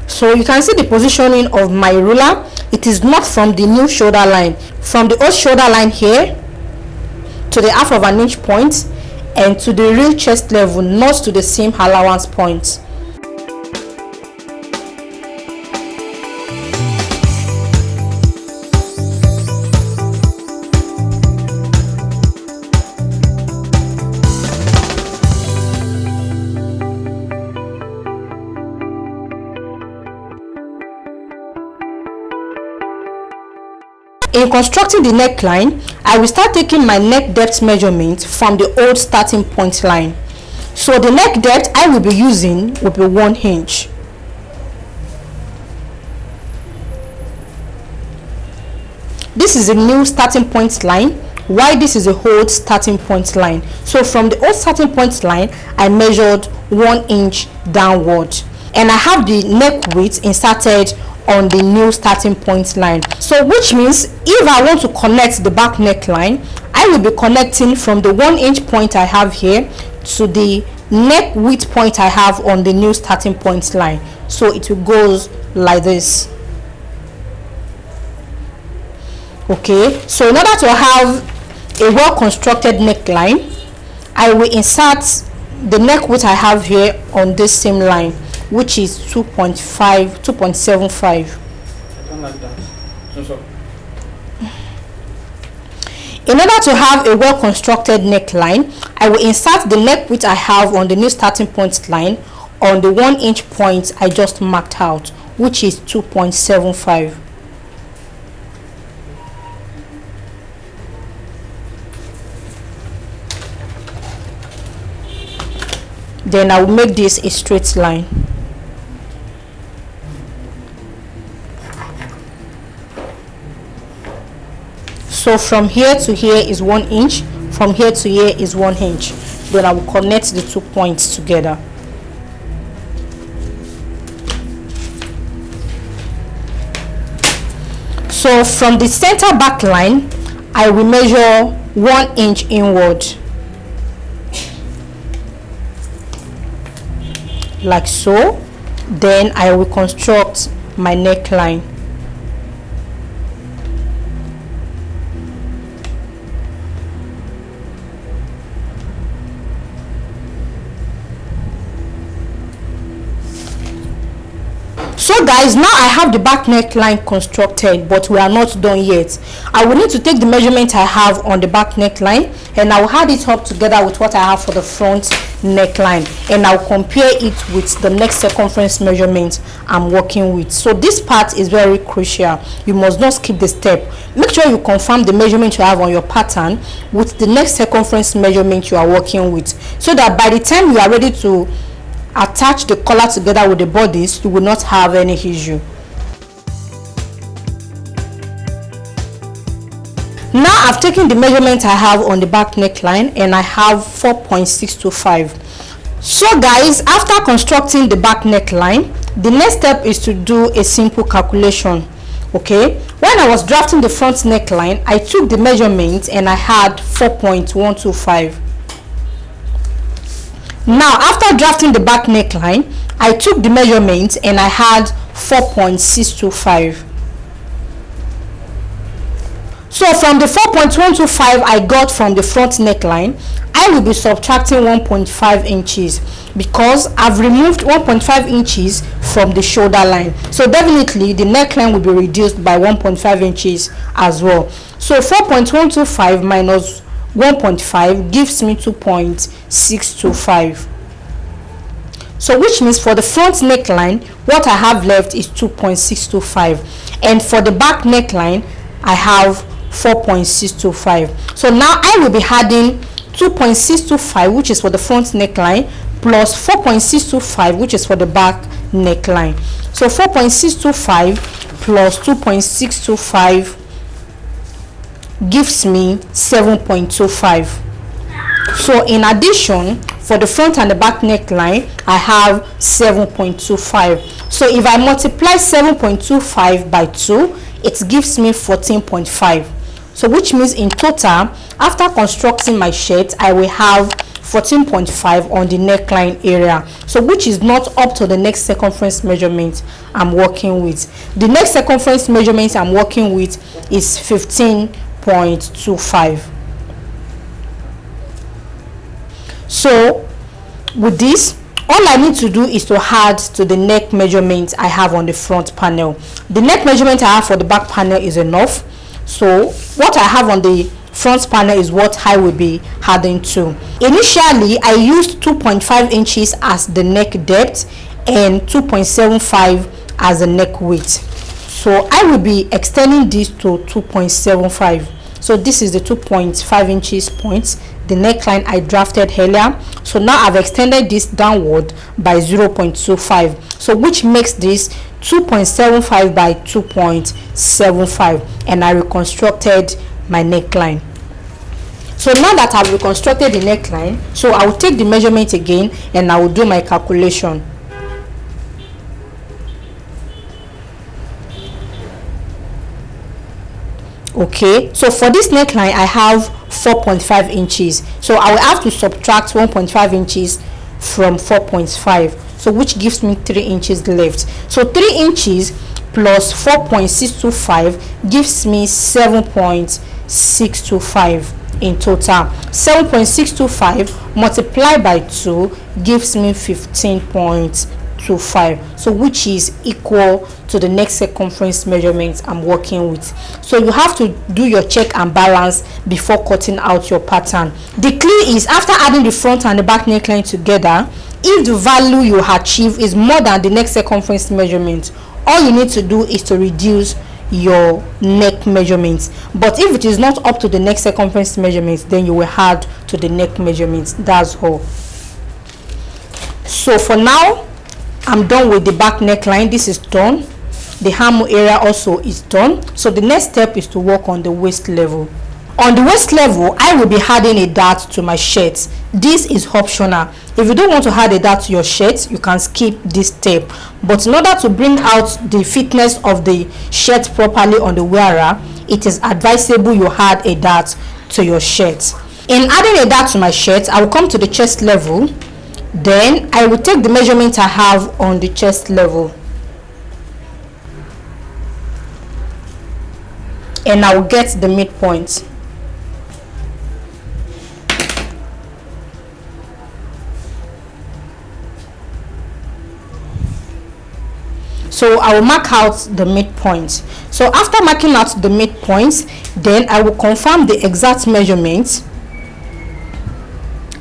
So you can see the positioning of my ruler. It is not from the new shoulder line, from the old shoulder line here to the half of an inch point and to the real chest level, not to the seam allowance point. In constructing the neckline, I will start taking my neck depth measurement from the old starting point line. So the neck depth I will be using will be 1 inch. This is a new starting point line, while this is a old starting point line. So from the old starting point line, I measured 1 inch downward, and I have the neck width inserted on the new starting point line. So which means if I want to connect the back neckline, I will be connecting from the 1 inch point I have here to the neck width point I have on the new starting point line. So it will go like this. Okay, so in order to have a well constructed neckline, I will insert the neck width I have here on this same line, which is 2.75. I don't like that. So. In order to have a well constructed neckline, I will insert the neck width I have on the new starting point line on the 1 inch point I just marked out, which is 2.75. Then I will make this a straight line. So from here to here is 1 inch, from here to here is 1 inch. Then I will connect the 2 points together. So from the center back line, I will measure 1 inch inward, like so. Then I will construct my neckline. So guys, now I have the back neckline constructed, but we are not done yet. I will need to take the measurement I have on the back neckline, and I will add it up together with what I have for the front neckline, and I'll compare it with the neck circumference measurement I'm working with. So this part is very crucial. You must not skip the step. Make sure you confirm the measurement you have on your pattern with the neck circumference measurement you are working with, so that by the time you are ready to attach the collar together with the bodice, you will not have any issue. Now I've taken the measurement I have on the back neckline, and I have 4.625. So guys, after constructing the back neckline, the next step is to do a simple calculation. Okay, when I was drafting the front neckline, I took the measurement and I had 4.125. Now after drafting the back neckline, I took the measurement and I had 4.625. So from the 4.125 I got from the front neckline, I will be subtracting 1.5 inches because I've removed 1.5 inches from the shoulder line. So definitely the neckline will be reduced by 1.5 inches as well. So 4.125 minus 1.5 gives me 2.625. So which means for the front neckline, what I have left is 2.625, and for the back neckline I have 4.625. So now I will be adding 2.625, which is for the front neckline, plus 4.625, which is for the back neckline. So 4.625 plus 2.625 gives me 7.25. So in addition, for the front and the back neckline, I have 7.25. So if I multiply 7.25 by 2, it gives me 14.5. So which means in total, after constructing my shirt, I will have 14.5 on the neckline area, so which is not up to the neck circumference measurement I'm working with. The neck circumference measurement I'm working with is 15.25. So with this, all I need to do is to add to the neck measurement I have on the front panel. The neck measurement I have for the back panel is enough, so what I have on the front panel is what I will be adding to. Initially I used 2.5 inches as the neck depth and 2.75 as the neck width, so I will be extending this to 2.75. So this is the 2.5 inches point, the neckline I drafted earlier. So now I've extended this downward by 0.25, so which makes this 2.75 by 2.75, and I reconstructed my neckline. So now that I've reconstructed the neckline, so I will take the measurement again and I will do my calculation. Okay, so for this neckline I have 4.5 inches, so I will have to subtract 1.5 inches from 4.5, so which gives me 3 inches left. So 3 inches plus 4.625 gives me 7.625 in total. 7.625 multiplied by 2 gives me 15.25, so which is equal to the neck circumference measurement I'm working with. So you have to do your check and balance before cutting out your pattern. The clue is, after adding the front and the back neckline together, if the value you achieve is more than the neck circumference measurement, all you need to do is to reduce your neck measurements. But if it is not up to the neck circumference measurements, then you will add to the neck measurements. That's all. So for now I'm done with the back neckline. This is done. The arm area also is done. So the next step is to work on the waist level. On the waist level, I will be adding a dart to my shirt. This is optional. If you don't want to add a dart to your shirt, you can skip this step. But in order to bring out the fitness of the shirt properly on the wearer, it is advisable you add a dart to your shirt. In adding a dart to my shirt, I will come to the chest level. Then I will take the measurement I have on the chest level, and I will get the midpoint. So I will mark out the midpoint. So after marking out the midpoint, then I will confirm the exact measurement,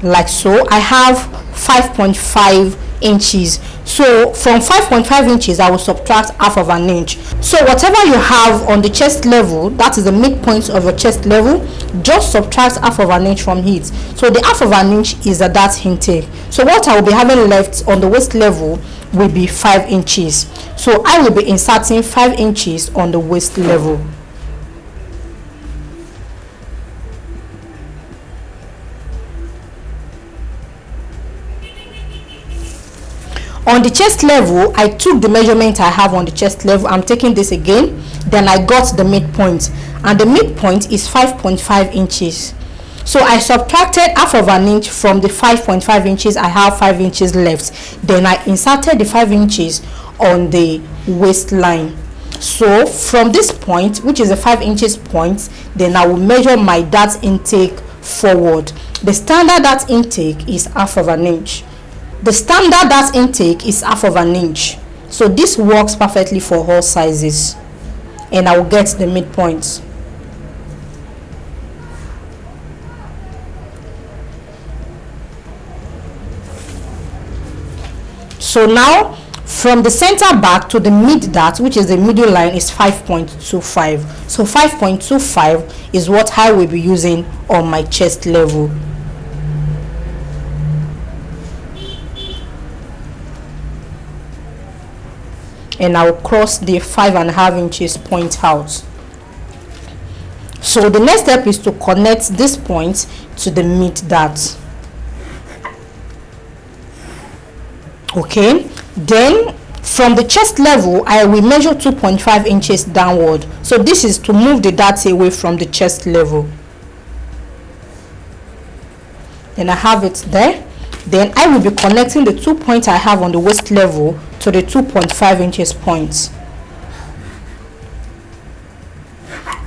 like so. I have 5.5 inches. So from 5.5 inches I will subtract half of an inch. So whatever you have on the chest level, that is the midpoint of your chest level, just subtract half of an inch from it. So the half of an inch is a dart intake. So what I will be having left on the waist level will be 5 inches. So I will be inserting 5 inches on the waist level. On the chest level, I took the measurement I have on the chest level. I'm taking this again. Then I got the midpoint, and the midpoint is 5.5 inches. So I subtracted half of an inch from the 5.5 inches. I have 5 inches left. Then I inserted the 5 inches on the waistline. So from this point, which is a 5 inches point, then I will measure my dart intake forward. The standard dart intake is half of an inch. The standard dart intake is half of an inch. So this works perfectly for all sizes, and I will get the midpoint. So now from the center back to the mid dart, which is the middle line, is 5.25. So 5.25 is what I will be using on my chest level. And I will cross the 5.5 inches point out. So the next step is to connect this point to the mid dart. Okay, then from the chest level I will measure 2.5 inches downward. So this is to move the dart away from the chest level. Then I have it there. Then I will be connecting the 2 points I have on the waist level to the 2.5 inches points.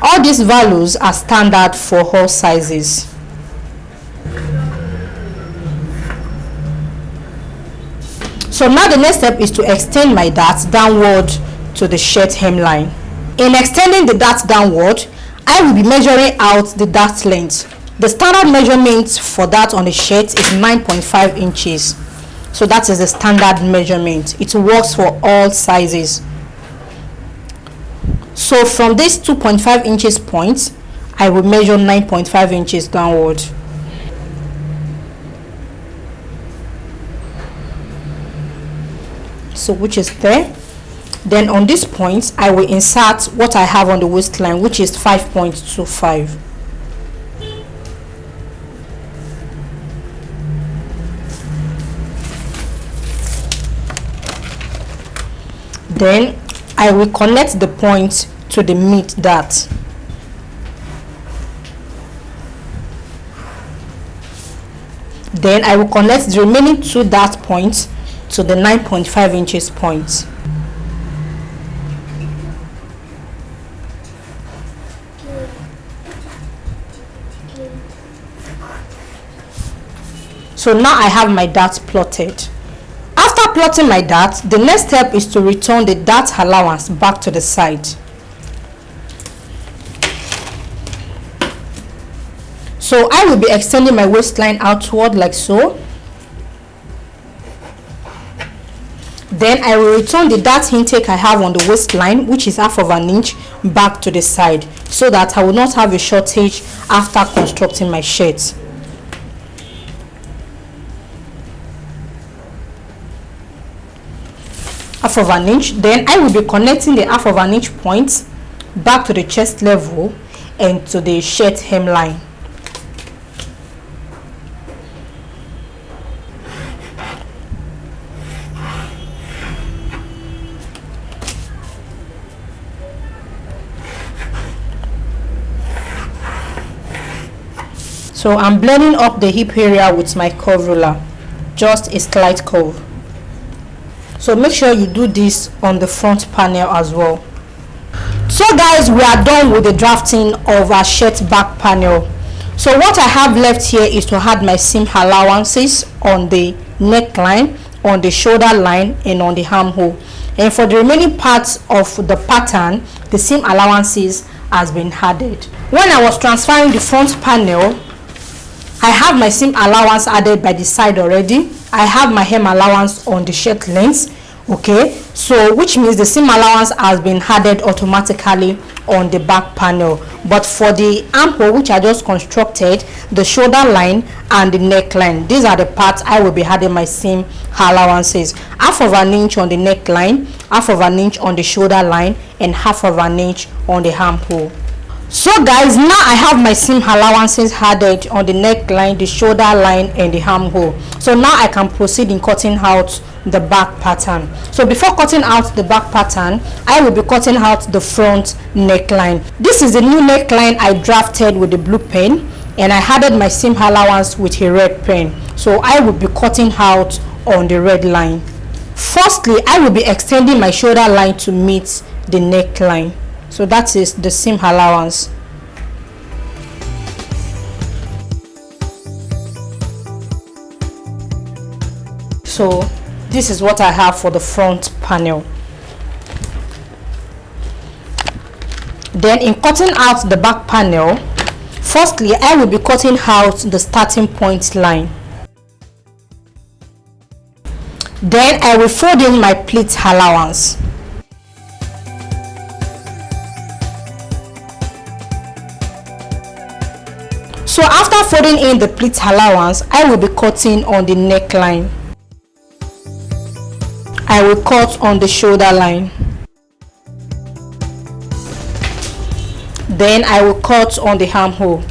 All these values are standard for all sizes. So now the next step is to extend my dart downward to the shirt hemline. In extending the dart downward, I will be measuring out the dart length. The standard measurement for that on the shirt is 9.5 inches. So that is the standard measurement. It works for all sizes. So from this 2.5 inches point, I will measure 9.5 inches downward. So which is there. Then on this point, I will insert what I have on the waistline, which is 5.25. Then I will connect the point to the mid dart. Then I will connect the remaining 2 dart points to the 9.5 inches point. So now I have my dart plotted. After plotting my dart, the next step is to return the dart allowance back to the side. So I will be extending my waistline outward like so. Then I will return the dart intake I have on the waistline, which is 1/2 inch, back to the side, so that I will not have a shortage after constructing my shirt. Half of an inch. Then I will be connecting the 1/2 inch point back to the chest level and to the shirt hemline. So I'm blending up the hip area with my curve ruler, just a slight curve. So make sure you do this on the front panel as well. So guys, we are done with the drafting of our shirt back panel. So what I have left here is to add my seam allowances on the neckline, on the shoulder line, and on the armhole. And for the remaining parts of the pattern, the seam allowances has been added. When I was transferring the front panel, I have my seam allowance added by the side already. I have my hem allowance on the shirt length, okay, so which means the seam allowance has been added automatically on the back panel. But for the armhole, which I just constructed, the shoulder line and the neckline, these are the parts I will be adding my seam allowances. 1/2 inch on the neckline, 1/2 inch on the shoulder line, and 1/2 inch on the armhole. So guys, now I have my seam allowances added on the neckline, the shoulder line, and the armhole. So now I can proceed in cutting out the back pattern. So before cutting out the back pattern, I will be cutting out the front neckline. This is the new neckline I drafted with the blue pen, and I added my seam allowance with a red pen. So I will be cutting out on the red line. Firstly, I will be extending my shoulder line to meet the neckline. So that is the seam allowance. So this is what I have for the front panel. Then in cutting out the back panel, firstly I will be cutting out the starting point line. Then I will fold in my pleat allowance. So after folding in the pleat allowance, I will be cutting on the neckline. I will cut on the shoulder line. Then I will cut on the armhole.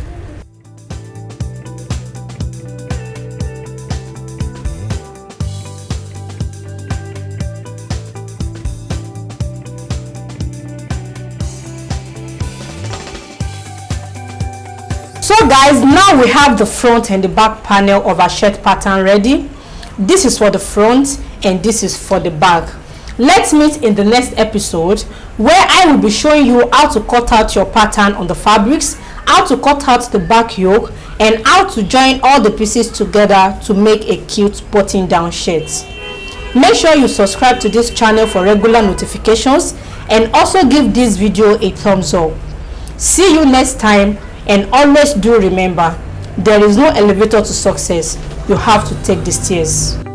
So guys, now we have the front and the back panel of our shirt pattern ready. This is for the front and this is for the back. Let's meet in the next episode where I will be showing you how to cut out your pattern on the fabrics, how to cut out the back yoke, and how to join all the pieces together to make a cute button down shirt. Make sure you subscribe to this channel for regular notifications and also give this video a thumbs up. See you next time, and always do remember, there is no elevator to success. You have to take the stairs.